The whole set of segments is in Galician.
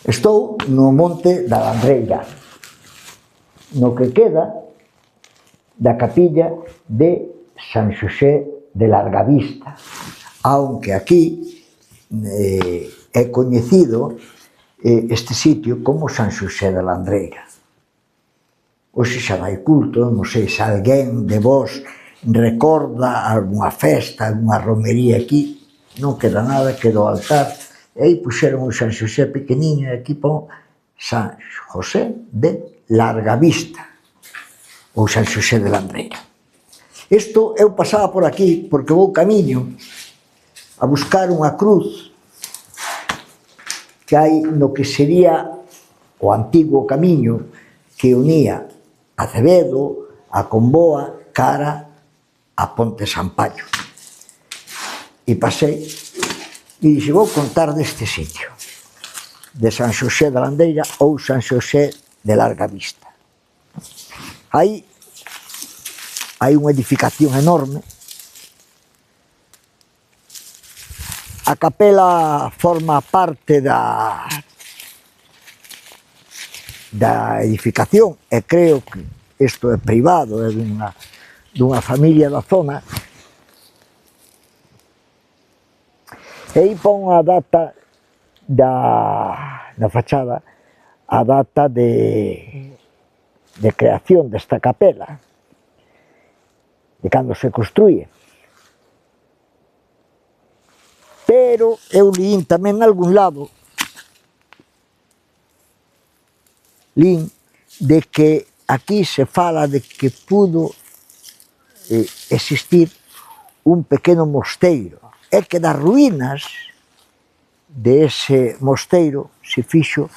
Estou no Monte da Landreira, no que queda da capilla de San Xosé de Largavista, aunque aquí é coñecido este sitio como San Xosé de Landreira. Hoxe xa vai culto, non sei se alguén de vos recorda algunha festa, algunha romería aquí, non queda nada, queda o altar, e aí puxeron o San Xosé pequeniño e aquí pon San Xosé de Largavista ou San Xosé de Landreira. Isto eu pasaba por aquí porque vou camiño a buscar unha cruz que hai no que sería o antigo camiño que unía Acevedo, a Comboa, cara a Ponte Sampaio. E pasei e dixe, vou contar deste sitio, de San Xosé de Landreira ou San Xosé de Largavista. Aí hai unha edificación enorme. A capela forma parte da edificación e creo que isto é privado, é dunha familia da zona. E aí pon a data na fachada, a data de creación desta capela, de cando se construye. Pero eu lín tamén nalgún lado, lín de que aquí se fala de que pudo existir un pequeno mosteiro, e que das ruínas de ese mosteiro se fixo,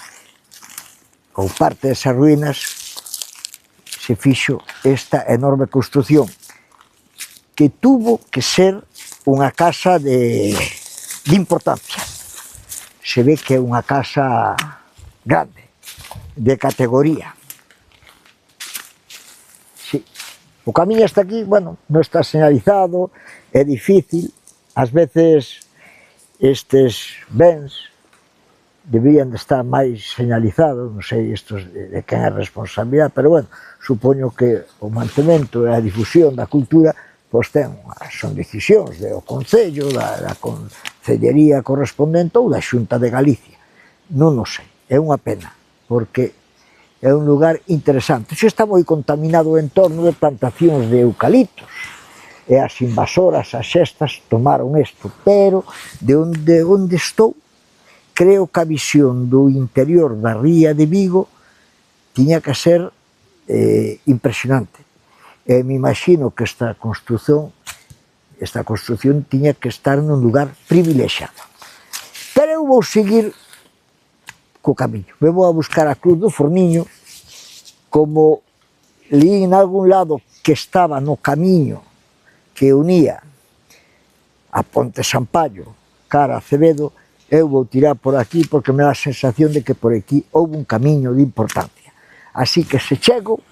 ou parte desas ruínas, se fixo esta enorme construción, que tuvo que ser unha casa de importancia. Se ve que é unha casa grande, de categoría. Sí. O camiño hasta aquí, bueno, non está señalizado, é difícil, ás veces estes bens deberían de estar máis señalizados, non sei estos de quen é a responsabilidade, pero bueno, supoño que o mantemento e a difusión da cultura pois son decisións do Concello, da Concellería correspondente ou da Xunta de Galicia. Non o sei, é unha pena, porque é un lugar interesante. Xa está moi contaminado o entorno de plantacións de eucaliptos, e as invasoras, as xestas, tomaron isto, pero de onde estou, creo que a visión do interior da ría de Vigo tiña que ser impresionante. E me imagino que esta construción tiña que estar nun lugar privilexiado. Pero eu vou seguir co camiño, me vou a buscar a Cruz do Forniño, como li en algún lado que estaba no camiño que unía a Ponte Sampaio cara a Acevedo, eu vou tirar por aquí porque me dá a sensación de que por aquí houve un camiño de importancia. Así que se chego,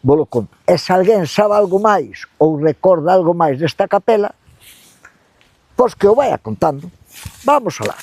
volo conto. E se alguén sabe algo máis ou recorda algo máis desta capela, pois que o vaya contando. Vamos alá.